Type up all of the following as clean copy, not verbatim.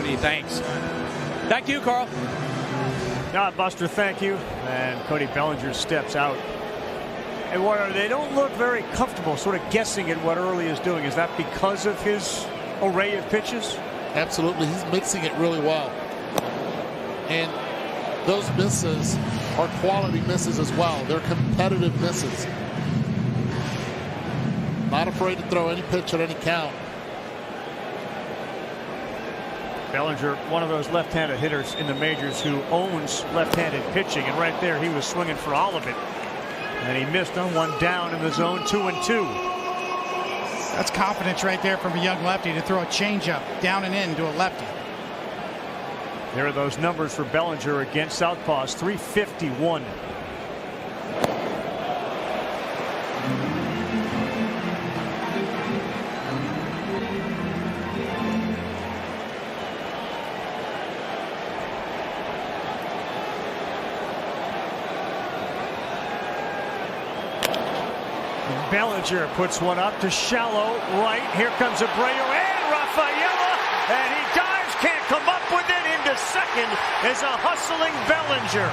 opportunity. Thanks. Thank you, Carl. Buster, thank you. And Cody Bellinger steps out. And Warner, they don't look very comfortable sort of guessing at what Early is doing. Is that because of his array of pitches? Absolutely. He's mixing it really well. And those misses are quality misses as well. They're competitive misses. Not afraid to throw any pitch at any count. Bellinger, one of those left-handed hitters in the majors who owns left-handed pitching, and right there he was swinging for all of it, and he missed on one down in the zone. 2-2. That's confidence right there from a young lefty to throw a changeup down and in to a lefty. There are those numbers for Bellinger against southpaws. 351. Bellinger puts one up to shallow right. Here comes Abreu and Rafaela, and he dives, can't come up with it. Into second is a hustling Bellinger.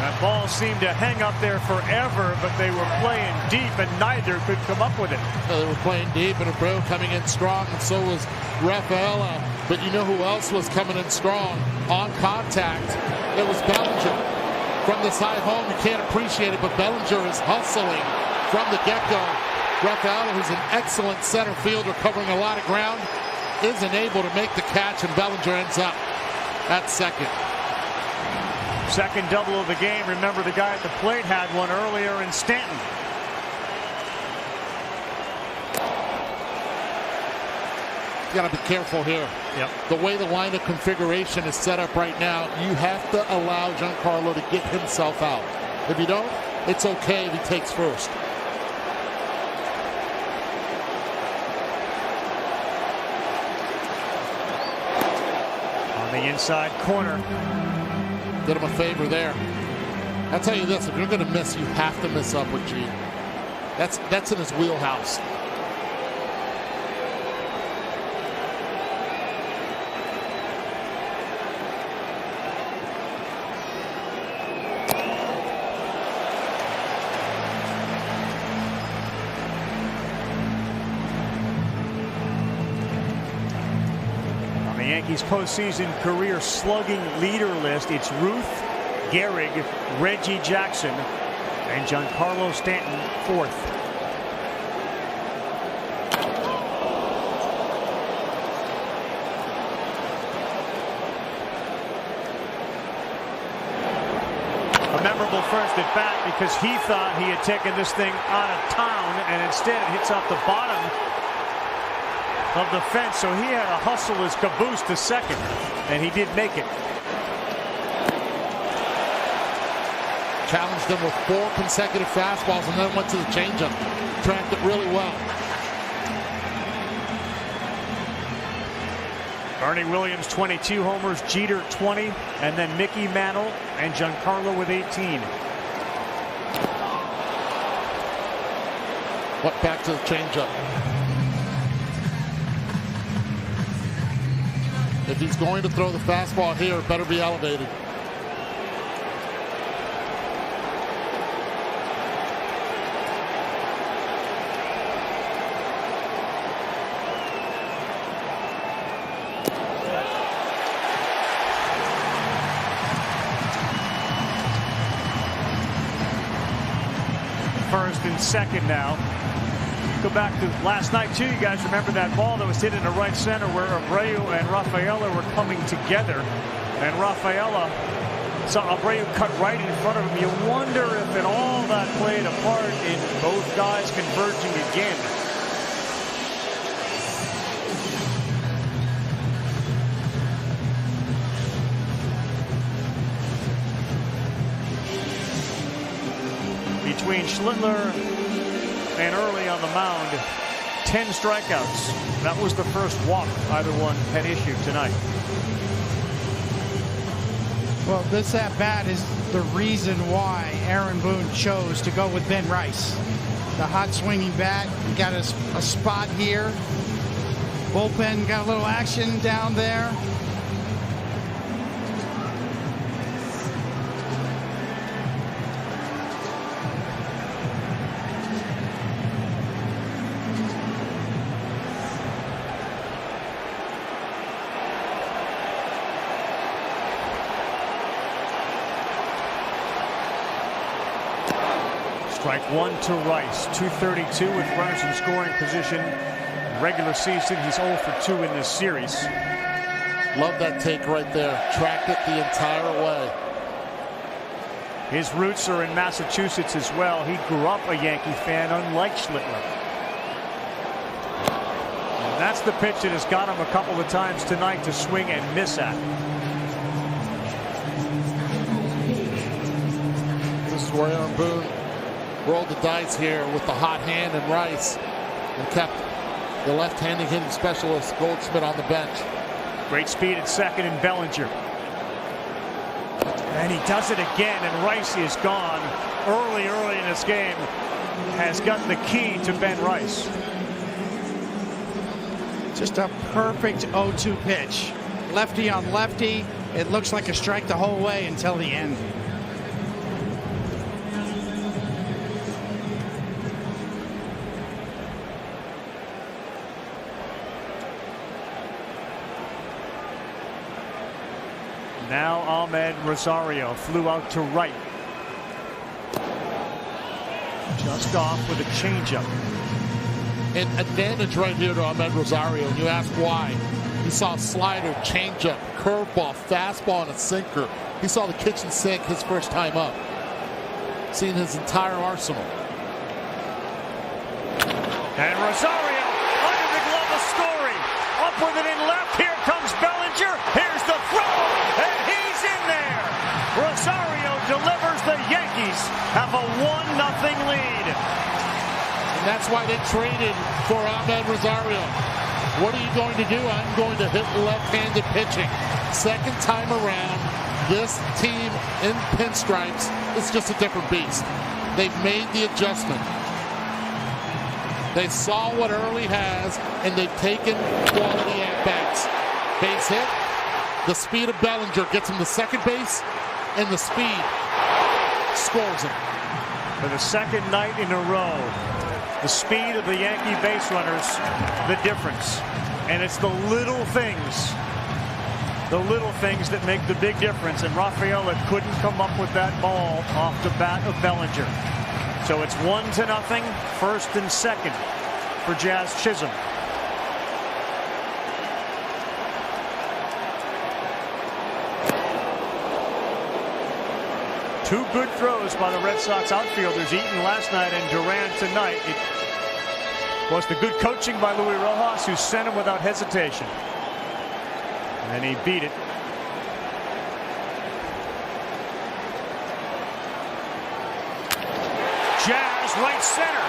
That ball seemed to hang up there forever, but they were playing deep, and neither could come up with it. They were playing deep, and Abreu coming in strong, and so was Rafaela. But you know who else was coming in strong on contact? It was Bellinger. From the side home, you can't appreciate it, but Bellinger is hustling from the get-go. Rafaela, who's an excellent center fielder covering a lot of ground, isn't able to make the catch, and Bellinger ends up at second. Second double of the game. Remember, the guy at the plate had one earlier in Stanton. You got to be careful here. Yep. The way the lineup configuration is set up right now, you have to allow Giancarlo to get himself out. If you don't, it's okay if he takes first. On the inside corner. Did him a favor there. I'll tell you this, if you're going to miss, you have to miss up with G. That's in his wheelhouse. Yankees postseason career slugging leader list. It's Ruth, Gehrig, Reggie Jackson, and Giancarlo Stanton fourth. A memorable first at bat because he thought he had taken this thing out of town, and instead it hits off the bottom of the fence, so he had to hustle his caboose to second, and he did make it. Challenged him with 4 consecutive fastballs and then went to the changeup. Tracked it really well. Ernie Williams 22 homers, Jeter 20, and then Mickey Mantle and Giancarlo with 18. What back to the changeup. If he's going to throw the fastball here, it better be elevated. First and second now. Go back to last night, too. You guys remember that ball that was hit into right center where Abreu and Rafaela were coming together. And Rafaela saw Abreu cut right in front of him. You wonder if it all that played a part in both guys converging again. Between Schlittler and Early on the mound, 10 strikeouts. That was the first walk either one had issued tonight. Well, this at bat is the reason why Aaron Boone chose to go with Ben Rice. the hot swinging bat. He got a spot here. Bullpen got a little action down there. Strike one to Rice. 232 with runners in scoring position. Regular season, he's 0 for 2 in this series. Love that take right there. Tracked it the entire way. His roots are in Massachusetts as well. He grew up a Yankee fan, unlike Schlittler. And that's the pitch that has got him a couple of times tonight to swing and miss at. This is where Aaron Boone rolled the dice here with the hot hand and Rice and kept the left-handed hitting specialist Goldschmidt on the bench. Great speed at second in Bellinger. And he does it again, and Rice is gone early in this game. Has got the key to Ben Rice. Just a perfect 0-2 pitch. Lefty on lefty. It looks like a strike the whole way until the end. Now Ahmed Rosario flew out to right. Just off with a changeup. An advantage right here to Ahmed Rosario, and you ask why. He saw slider, changeup, curveball, fastball, and a sinker. He saw the kitchen sink his first time up. Seen his entire arsenal. And Rosario under the glove of Story. Up with it in left. Here comes Bellinger. Here's the throw. And he's in there. Rosario delivers. The Yankees have a 1-0 lead. And that's why they traded for Ahmed Rosario. What are you going to do? I'm going to hit left-handed pitching. Second time around, this team in pinstripes is just a different beast. They've made the adjustment. They saw what Early has, and they've taken quality at-bats. Base hit. The speed of Bellinger gets him to second base, and the speed scores him. For the second night in a row, the speed of the Yankee base runners, the difference. And it's the little things that make the big difference. And Rafaela couldn't come up with that ball off the bat of Bellinger. So it's 1-0, first and second for Jazz Chisholm. Two good throws by the Red Sox outfielders, Eaton last night and Duran tonight. It was the good coaching by Luis Rojas, who sent him without hesitation. And he beat it. Jazz right center.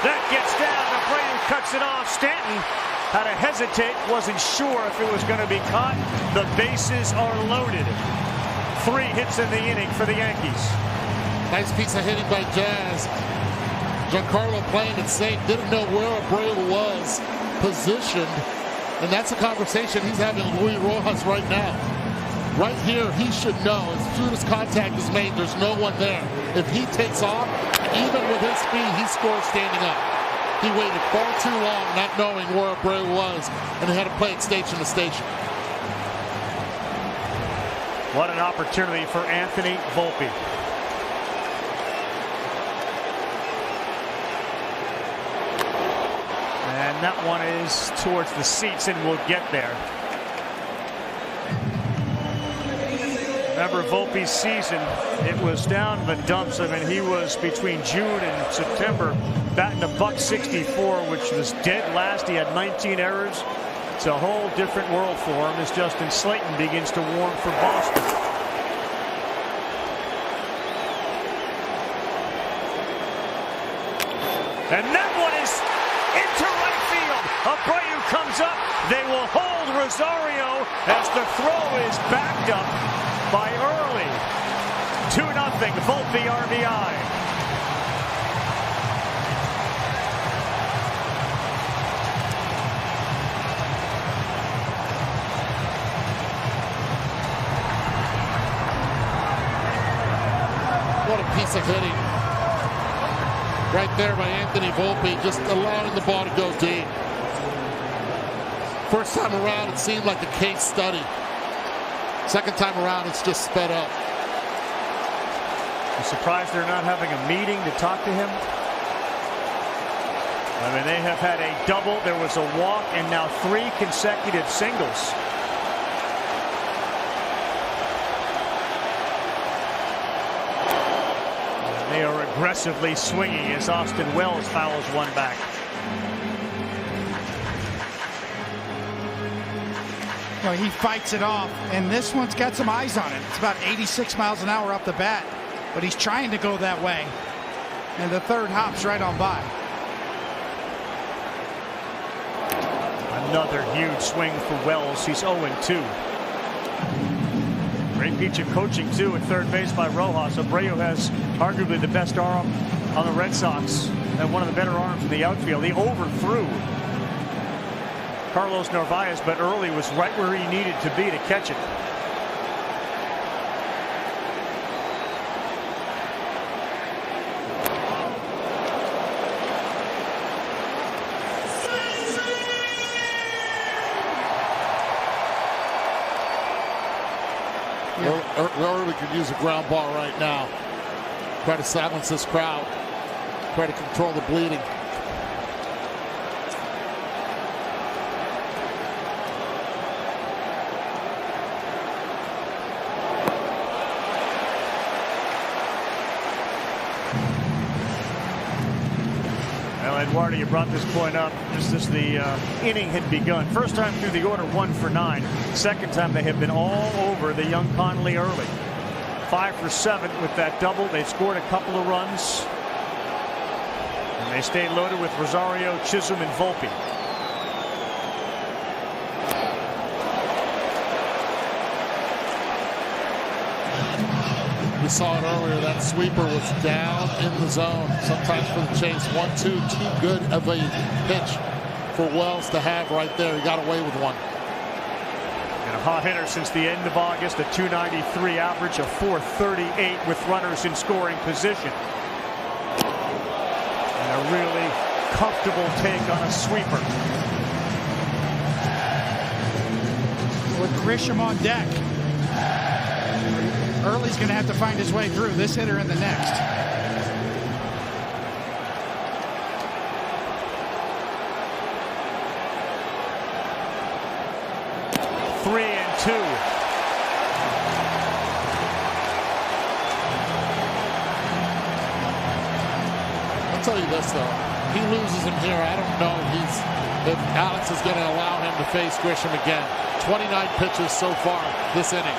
That gets down. Abreu cuts it off. Stanton had to hesitate. Wasn't sure if it was going to be caught. The bases are loaded. 3 hits in the inning for the Yankees. Nice piece of hitting by Jazz. Giancarlo playing it safe. Didn't know where Abreu was positioned. And that's a conversation he's having with Luis Rojas right now. Right here, he should know as soon as contact is made, there's no one there. If he takes off, even with his speed, he scores standing up. He waited far too long not knowing where Abreu was, and he had to play it station to station. What an opportunity for Anthony Volpe. And that one is towards the seats, and we'll get there. Remember Volpe's season, it was down in the dumps. I mean, he was between June and September batting a .164, which was dead last. He had 19 errors. It's a whole different world for him as Justin Slayton begins to warm for Boston. And that one is into right field. Abreu comes up. They will hold Rosario as the throw is backed up by Early. 2-0, Volpe RBI. piece of hitting right there by Anthony Volpe, just allowing the ball to go deep. First time around, it seemed like a case study. Second time around, it's just sped up. I'm surprised they're not having a meeting to talk to him. I mean, they have had a double, there was a walk, and now 3 consecutive singles. And they are aggressively swinging as Austin Wells fouls one back. Well, he fights it off, and this one's got some eyes on it. It's about 86 miles an hour off the bat, but he's trying to go that way. And the third hops right on by. Another huge swing for Wells. He's 0-2. Great piece of coaching, too, at third base by Rojas. Abreu has arguably the best arm on the Red Sox and one of the better arms in the outfield. He overthrew Carlos Narvaez, but early was right where he needed to be to catch it. Early could use a ground ball right now. Try to silence this crowd. Try to control the bleeding. Well, Eduardo, you brought this point up just as the inning had begun. First time through the order, 1 for 9. Second time they have been all over the young Conley early. 5 for 7 with that double. They scored a couple of runs. And they stay loaded with Rosario, Chisholm, and Volpe. We saw it earlier. That sweeper was down in the zone. Sometimes for the chase. 1-2, too good of a pitch for Wells to have right there. He got away with one. And a hot hitter since the end of August. A .293 average, a .438 with runners in scoring position. And a really comfortable take on a sweeper. With Grisham on deck. Early's going to have to find his way through this hitter and the next. Three and 2. I'll tell you this, though. He loses him here. I don't know if Alex is going to allow him to face Grisham again. 29 pitches so far this inning.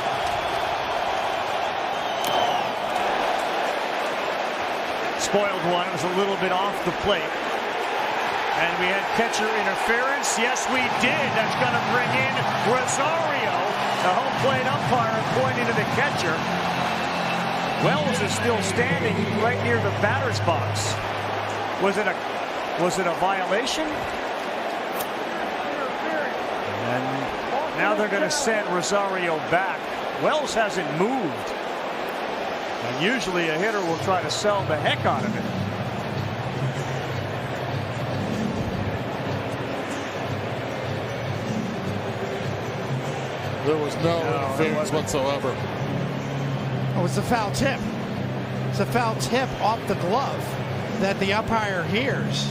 Spoiled one. It was a little bit off the plate. And we had catcher interference. Yes, we did. That's going to bring in Rosario, the home plate umpire, pointing to the catcher. Wells is still standing right near the batter's box. Was it a violation? And now they're going to send Rosario back. Wells hasn't moved. And usually a hitter will try to sell the heck out of it. There was no interference whatsoever. Oh, it's a foul tip. It's a foul tip off the glove that the umpire hears.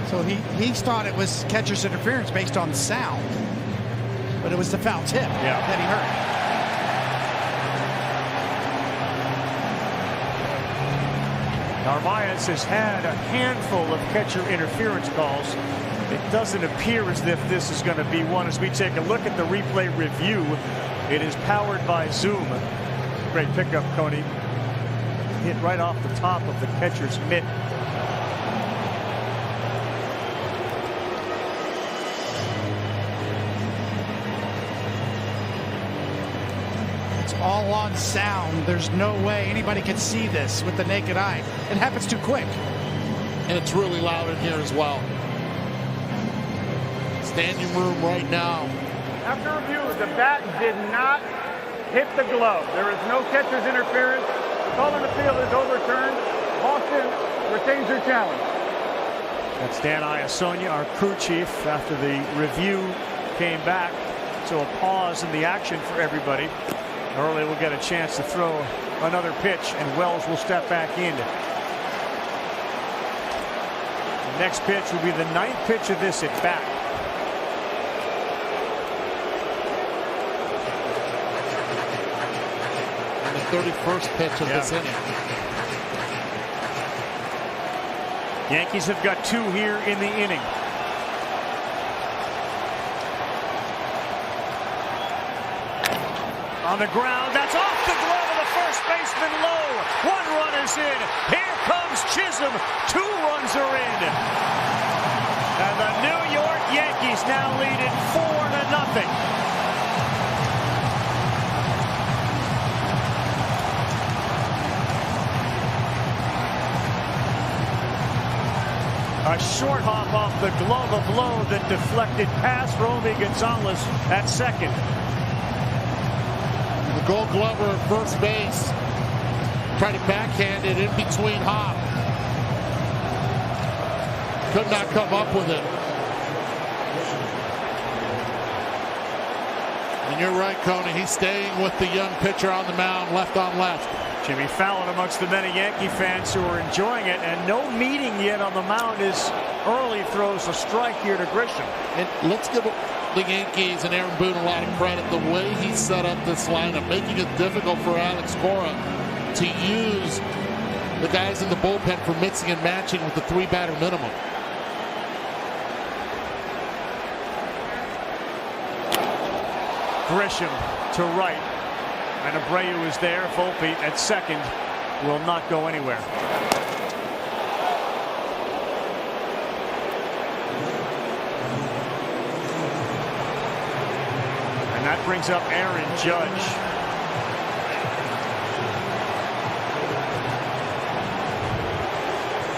So he thought it was catcher's interference based on sound. But it was the foul tip that he heard. Narvaez has had a handful of catcher interference calls. It doesn't appear as if this is going to be one. As we take a look at the replay review, it is powered by Zoom. Great pickup, Coney. Hit right off the top of the catcher's mitt. It's all on sound. There's no way anybody can see this with the naked eye. It happens too quick. And it's really loud in here as well. Standing room right now. After review, the bat did not hit the glove. There is no catcher's interference. Call on the field is overturned. Boston retains their challenge. That's Dan Iasonia, our crew chief, after the review came back. So a pause in the action for everybody. Early will get a chance to throw another pitch, and Wells will step back in. The next pitch will be the 9th pitch of this at bat. And the 31st pitch of this inning. Yankees have got 2 here in the inning. On the ground, that's off the glove of the first baseman low. 1 run is in. Here comes Chisholm. 2 runs are in. And the New York Yankees now lead it 4-0. A short hop off the glove of Lowe that deflected past Romy Gonzalez at second. The Gold Glover at first base tried to backhand it in between hop. Could not come up with it. And you're right, Coney. He's staying with the young pitcher on the mound, left on left. Jimmy Fallon amongst the many Yankee fans who are enjoying it, and no meeting yet on the mound. As early throws a strike here to Grisham. And let's give the Yankees and Aaron Boone a lot of credit. The way he set up this lineup, making it difficult for Alex Cora to use the guys in the bullpen for mixing and matching with the 3-batter minimum. Grisham to right, and Abreu is there. Volpe at second will not go anywhere. And that brings up Aaron Judge.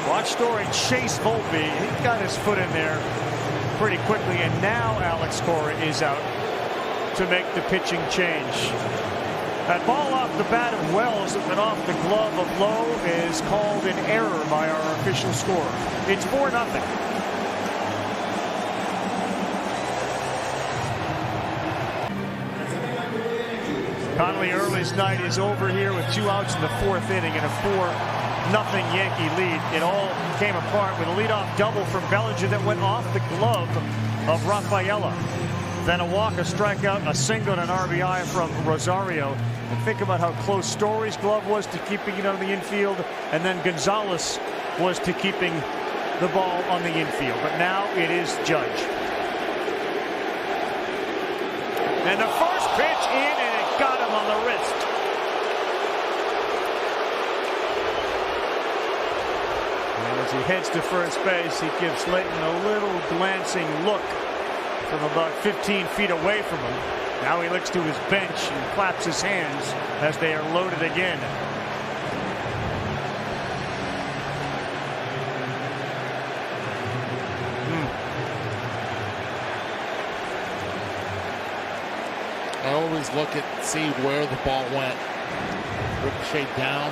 Watch Story chase Volpe. He got his foot in there pretty quickly, and now Alex Cora is out to make the pitching change. That ball off the bat of Wells and off the glove of Lowe is called an error by our official scorer. It's 4-0. Conley Early's night is over here with 2 outs in the 4th inning and a 4-0 Yankee lead. It all came apart with a leadoff double from Bellinger that went off the glove of Rafaela. Then a walk, a strikeout, a single, and an RBI from Rosario. And think about how close Story's glove was to keeping it on the infield, and then Gonzalez was to keeping the ball on the infield. But now it is Judge. And the first pitch in, and it got him on the wrist. And as he heads to first base, he gives Layton a little glancing look from about 15 feet away from him. Now he looks to his bench and claps his hands as they are loaded again. I always look at see where the ball went. Ricochet down.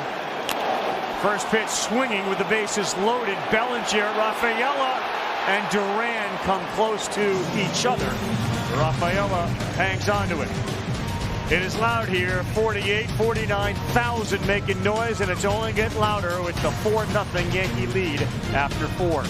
First pitch swinging with the bases loaded. Bellinger, Rafaela, and Duran come close to each other. Rafaela hangs on to it. It is loud here. 49,000 making noise, and it's only getting louder with the 4-0 Yankee lead after 4.